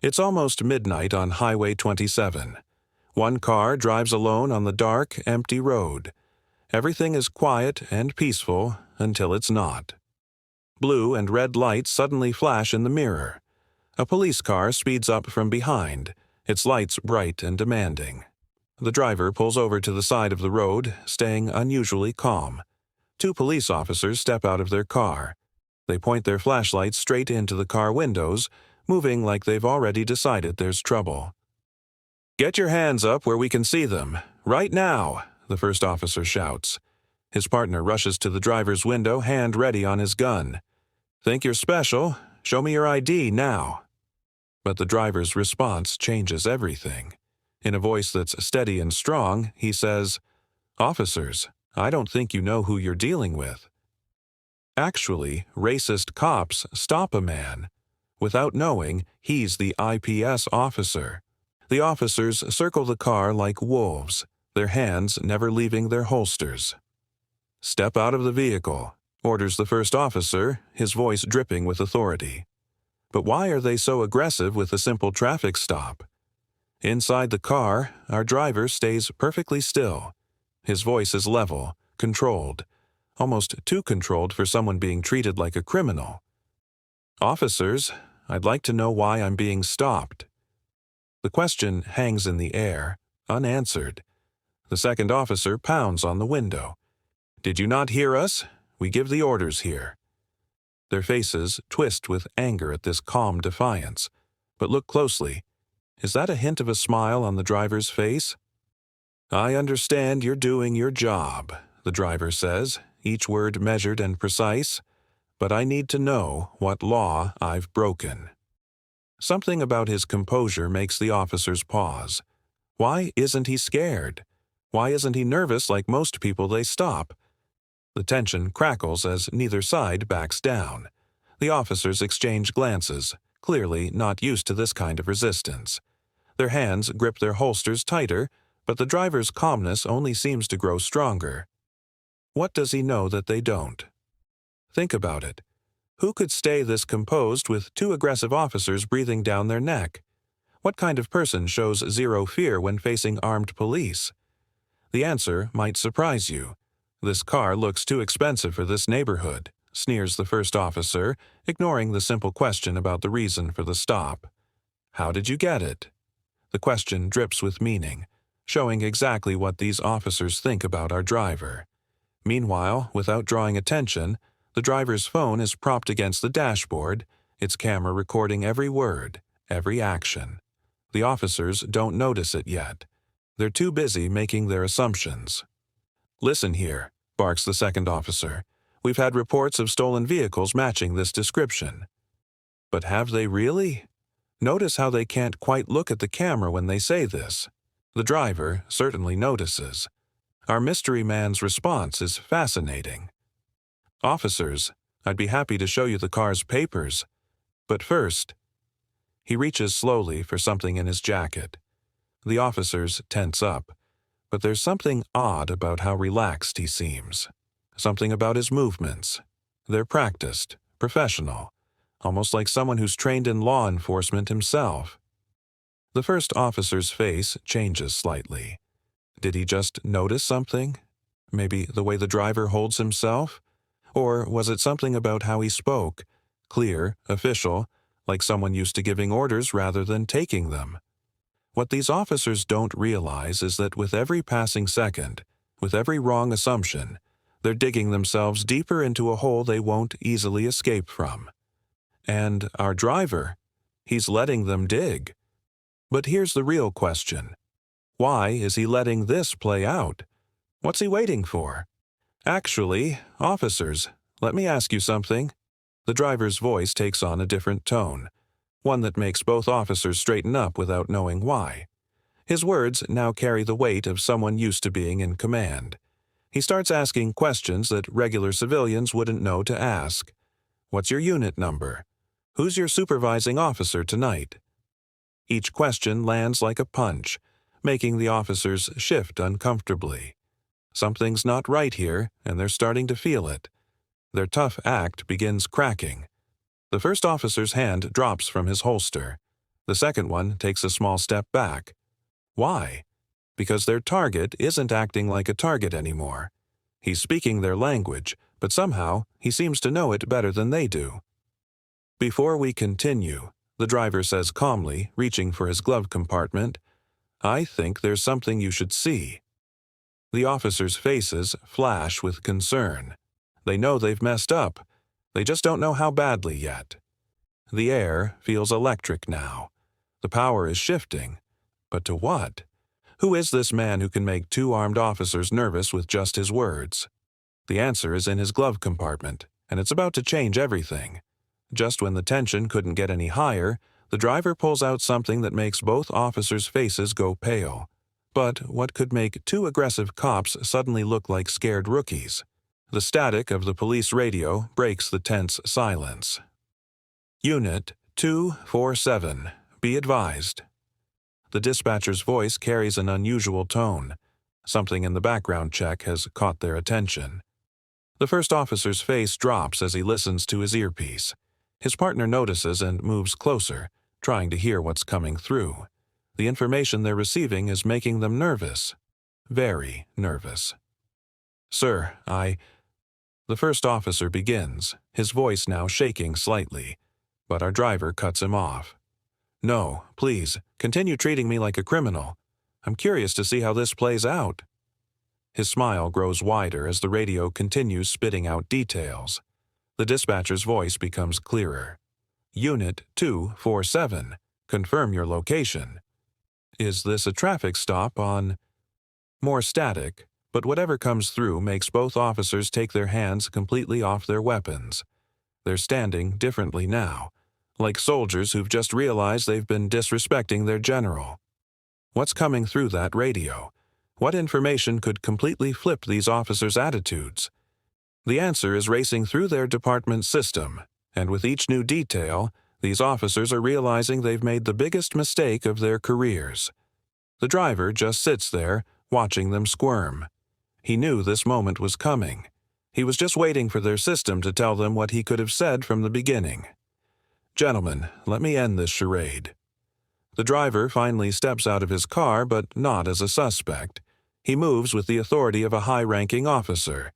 It's almost midnight on Highway 27. One car drives alone on the dark, empty road. Everything is quiet and peaceful until it's not. Blue and red lights suddenly flash in the mirror. A police car speeds up from behind, its lights bright and demanding. The driver pulls over to the side of the road, staying unusually calm. Two police officers step out of their car. They point their flashlights straight into the car windows, moving like they've already decided there's trouble. "Get your hands up where we can see them. Right now," the first officer shouts. His partner rushes to the driver's window, hand ready on his gun. "Think you're special? Show me your ID now." But the driver's response changes everything. In a voice that's steady and strong, he says, "Officers, I don't think you know who you're dealing with." Actually, racist cops stop a man. Without knowing, he's the IPS officer. The officers circle the car like wolves, their hands never leaving their holsters. "Step out of the vehicle," orders the first officer, his voice dripping with authority. But why are they so aggressive with a simple traffic stop? Inside the car, our driver stays perfectly still. His voice is level, controlled, almost too controlled for someone being treated like a criminal. "Officers, I'd like to know why I'm being stopped." The question hangs in the air, unanswered. The second officer pounds on the window. "Did you not hear us? We give the orders here." Their faces twist with anger at this calm defiance. But look closely. Is that a hint of a smile on the driver's face? "I understand you're doing your job," the driver says, each word measured and precise. "But I need to know what law I've broken." Something about his composure makes the officers pause. Why isn't he scared? Why isn't he nervous like most people they stop? The tension crackles as neither side backs down. The officers exchange glances, clearly not used to this kind of resistance. Their hands grip their holsters tighter, but the driver's calmness only seems to grow stronger. What does he know that they don't? Think about it. Who could stay this composed with two aggressive officers breathing down their neck? What kind of person shows zero fear when facing armed police? The answer might surprise you. "This car looks too expensive for this neighborhood," sneers the first officer, ignoring the simple question about the reason for the stop. "How did you get it?" The question drips with meaning, showing exactly what these officers think about our driver. Meanwhile, without drawing attention, the driver's phone is propped against the dashboard, its camera recording every word, every action. The officers don't notice it yet. They're too busy making their assumptions. "Listen here," barks the second officer. "We've had reports of stolen vehicles matching this description." But have they really? Notice how they can't quite look at the camera when they say this. The driver certainly notices. Our mystery man's response is fascinating. "Officers, I'd be happy to show you the car's papers. But first..." He reaches slowly for something in his jacket. The officers tense up. But there's something odd about how relaxed he seems. Something about his movements. They're practiced, professional, almost like someone who's trained in law enforcement himself. The first officer's face changes slightly. Did he just notice something? Maybe the way the driver holds himself? Or was it something about how he spoke? Clear, official, like someone used to giving orders rather than taking them. What these officers don't realize is that with every passing second, with every wrong assumption, they're digging themselves deeper into a hole they won't easily escape from. And our driver, he's letting them dig. But here's the real question. Why is he letting this play out? What's he waiting for? "Actually, officers, let me ask you something." The driver's voice takes on a different tone, one that makes both officers straighten up without knowing why. His words now carry the weight of someone used to being in command. He starts asking questions that regular civilians wouldn't know to ask. "What's your unit number? Who's your supervising officer tonight?" Each question lands like a punch, making the officers shift uncomfortably. Something's not right here, and they're starting to feel it. Their tough act begins cracking. The first officer's hand drops from his holster. The second one takes a small step back. Why? Because their target isn't acting like a target anymore. He's speaking their language, but somehow he seems to know it better than they do. Before we continue, the driver says calmly, reaching for his glove compartment, "I think there's something you should see." The officers' faces flash with concern. They know they've messed up. They just don't know how badly yet. The air feels electric now. The power is shifting. But to what? Who is this man who can make two armed officers nervous with just his words? The answer is in his glove compartment, and it's about to change everything. Just when the tension couldn't get any higher, the driver pulls out something that makes both officers' faces go pale. But what could make two aggressive cops suddenly look like scared rookies? The static of the police radio breaks the tense silence. Unit 247, be advised. The dispatcher's voice carries an unusual tone. Something in the background check has caught their attention. The first officer's face drops as he listens to his earpiece. His partner notices and moves closer, trying to hear what's coming through. The information they're receiving is making them nervous. Very nervous. "Sir, The first officer begins, his voice now shaking slightly, but our driver cuts him off. "No, please, continue treating me like a criminal. I'm curious to see how this plays out." His smile grows wider as the radio continues spitting out details. The dispatcher's voice becomes clearer. "Unit 247, confirm your location. Is this a traffic stop on—" More static, but whatever comes through makes both officers take their hands completely off their weapons. They're standing differently now, like soldiers who've just realized they've been disrespecting their general. What's coming through that radio? What information could completely flip these officers' attitudes? The answer is racing through their department system, and with each new detail, these officers are realizing they've made the biggest mistake of their careers. The driver just sits there, watching them squirm. He knew this moment was coming. He was just waiting for their system to tell them what he could have said from the beginning. "Gentlemen, let me end this charade." The driver finally steps out of his car, but not as a suspect. He moves with the authority of a high-ranking officer.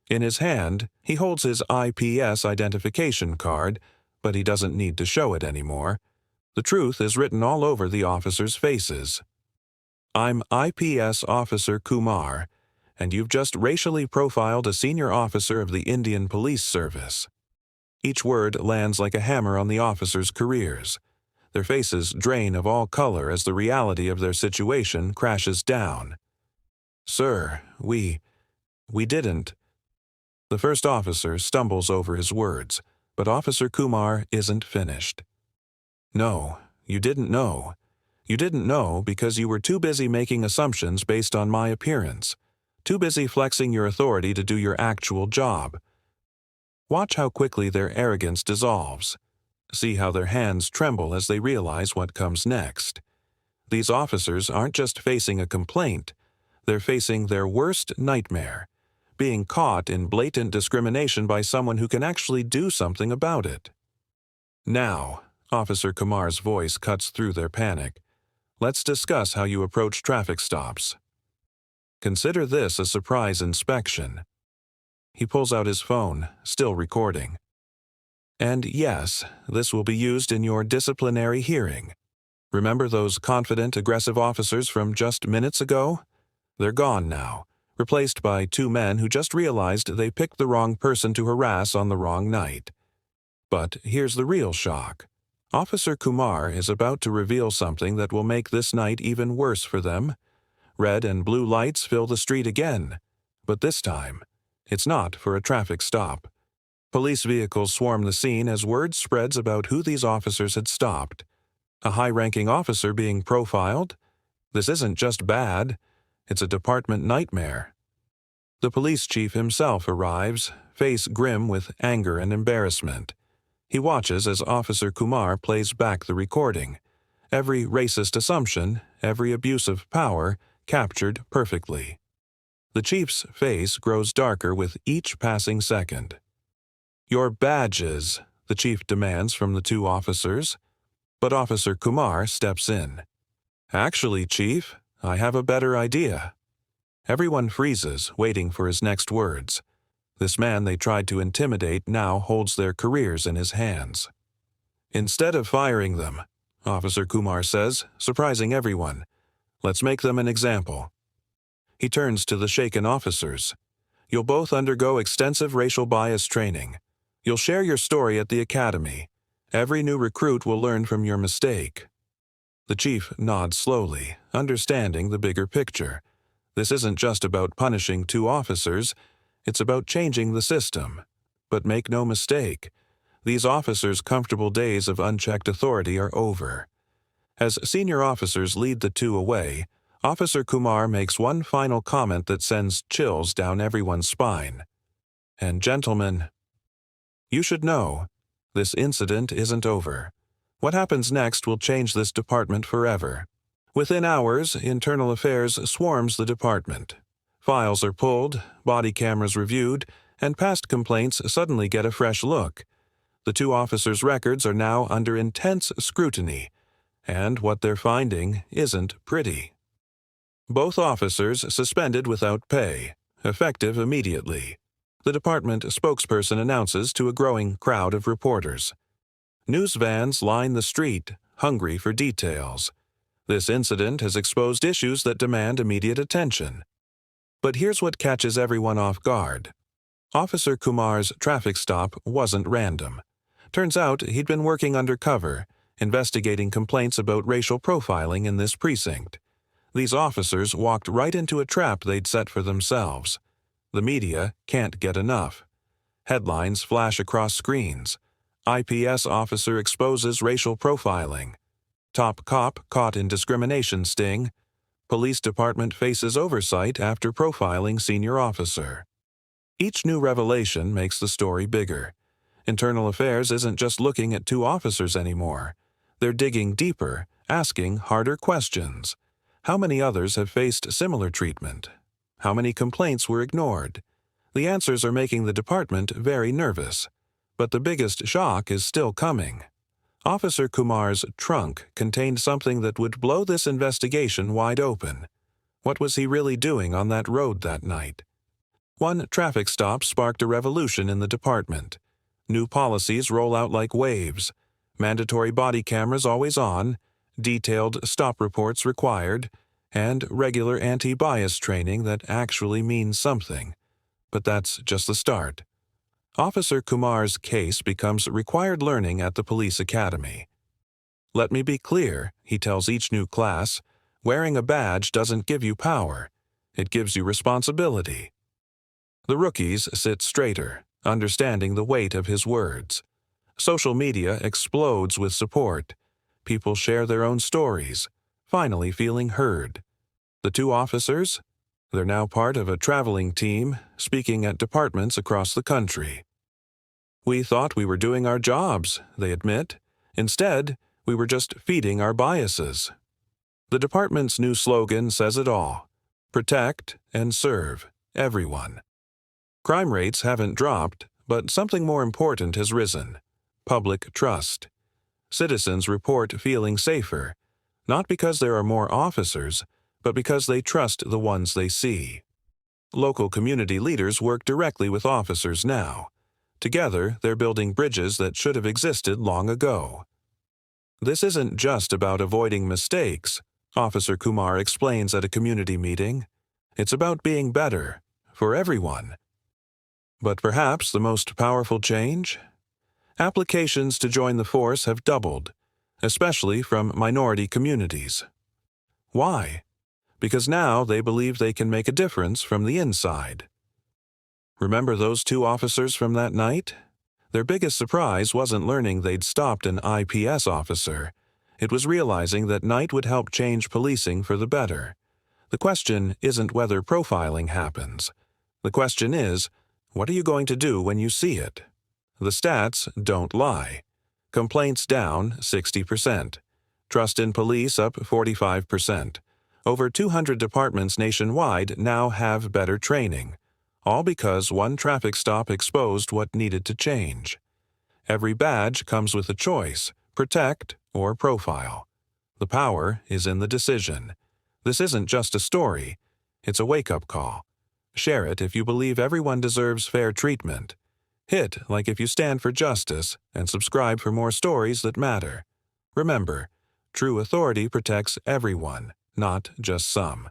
In his hand, he holds his IPS identification card, but he doesn't need to show it anymore. The truth is written all over the officers' faces. "I'm IPS Officer Kumar, and you've just racially profiled a senior officer of the Indian Police Service." Each word lands like a hammer on the officers' careers. Their faces drain of all color as the reality of their situation crashes down. "Sir, we didn't." The first officer stumbles over his words, but Officer Kumar isn't finished. "No, you didn't know. You didn't know because you were too busy making assumptions based on my appearance, too busy flexing your authority to do your actual job." Watch how quickly their arrogance dissolves. See how their hands tremble as they realize what comes next. These officers aren't just facing a complaint, they're facing their worst nightmare, being caught in blatant discrimination by someone who can actually do something about it. "Now," Officer Kumar's voice cuts through their panic, "let's discuss how you approach traffic stops. Consider this a surprise inspection." He pulls out his phone, still recording. "And yes, this will be used in your disciplinary hearing. Remember those confident, aggressive officers from just minutes ago? They're gone now, replaced by two men who just realized they picked the wrong person to harass on the wrong night. But here's the real shock. Officer Kumar is about to reveal something that will make this night even worse for them. Red and blue lights fill the street again, but this time, it's not for a traffic stop. Police vehicles swarm the scene as word spreads about who these officers had stopped. A high-ranking officer being profiled? This isn't just bad, it's a department nightmare. The police chief himself arrives, face grim with anger and embarrassment. He watches as Officer Kumar plays back the recording. Every racist assumption, every abuse of power, captured perfectly. The chief's face grows darker with each passing second. "Your badges," the chief demands from the two officers. But Officer Kumar steps in. "Actually, Chief, I have a better idea." Everyone freezes, waiting for his next words. This man they tried to intimidate now holds their careers in his hands. "Instead of firing them," Officer Kumar says, surprising everyone, "let's make them an example." He turns to the shaken officers. "You'll both undergo extensive racial bias training. You'll share your story at the academy. Every new recruit will learn from your mistake." The chief nods slowly, understanding the bigger picture. This isn't just about punishing two officers, it's about changing the system. But make no mistake, these officers' comfortable days of unchecked authority are over. As senior officers lead the two away, Officer Kumar makes one final comment that sends chills down everyone's spine. "And gentlemen, you should know, this incident isn't over. What happens next will change this department forever." Within hours, Internal Affairs swarms the department. Files are pulled, body cameras reviewed, and past complaints suddenly get a fresh look. The two officers' records are now under intense scrutiny, and what they're finding isn't pretty. Both officers suspended without pay, effective immediately. The department spokesperson announces to a growing crowd of reporters. News vans line the street, hungry for details. This incident has exposed issues that demand immediate attention. But here's what catches everyone off guard. Officer Kumar's traffic stop wasn't random. Turns out he'd been working undercover, investigating complaints about racial profiling in this precinct. These officers walked right into a trap they'd set for themselves. The media can't get enough. Headlines flash across screens. IPS officer exposes racial profiling. Top cop caught in discrimination sting. Police department faces oversight after profiling senior officer. Each new revelation makes the story bigger. Internal Affairs isn't just looking at two officers anymore. They're digging deeper, asking harder questions. How many others have faced similar treatment? How many complaints were ignored? The answers are making the department very nervous. But the biggest shock is still coming. Officer Kumar's trunk contained something that would blow this investigation wide open. What was he really doing on that road that night? One traffic stop sparked a revolution in the department. New policies roll out like waves. Mandatory body cameras always on, detailed stop reports required, and regular anti-bias training that actually means something. But that's just the start. Officer Kumar's case becomes required learning at the police academy. "Let me be clear," he tells each new class, "wearing a badge doesn't give you power. It gives you responsibility." The rookies sit straighter, understanding the weight of his words. Social media explodes with support. People share their own stories, finally feeling heard. The two officers? They're now part of a traveling team, speaking at departments across the country. "We thought we were doing our jobs," they admit. "Instead, we were just feeding our biases." The department's new slogan says it all: protect and serve everyone. Crime rates haven't dropped, but something more important has risen: public trust. Citizens report feeling safer, not because there are more officers, but because they trust the ones they see. Local community leaders work directly with officers now. Together, they're building bridges that should have existed long ago. "This isn't just about avoiding mistakes," Officer Kumar explains at a community meeting. "It's about being better, for everyone." But perhaps the most powerful change? Applications to join the force have doubled, especially from minority communities. Why? Because now they believe they can make a difference from the inside. Remember those two officers from that night? Their biggest surprise wasn't learning they'd stopped an IPS officer. It was realizing that night would help change policing for the better. The question isn't whether profiling happens. The question is, what are you going to do when you see it? The stats don't lie. Complaints down 60%. Trust in police up 45%. Over 200 departments nationwide now have better training, all because one traffic stop exposed what needed to change. Every badge comes with a choice: protect or profile. The power is in the decision. This isn't just a story. It's a wake-up call. Share it if you believe everyone deserves fair treatment. Hit like if you stand for justice, and subscribe for more stories that matter. Remember, true authority protects everyone, not just some.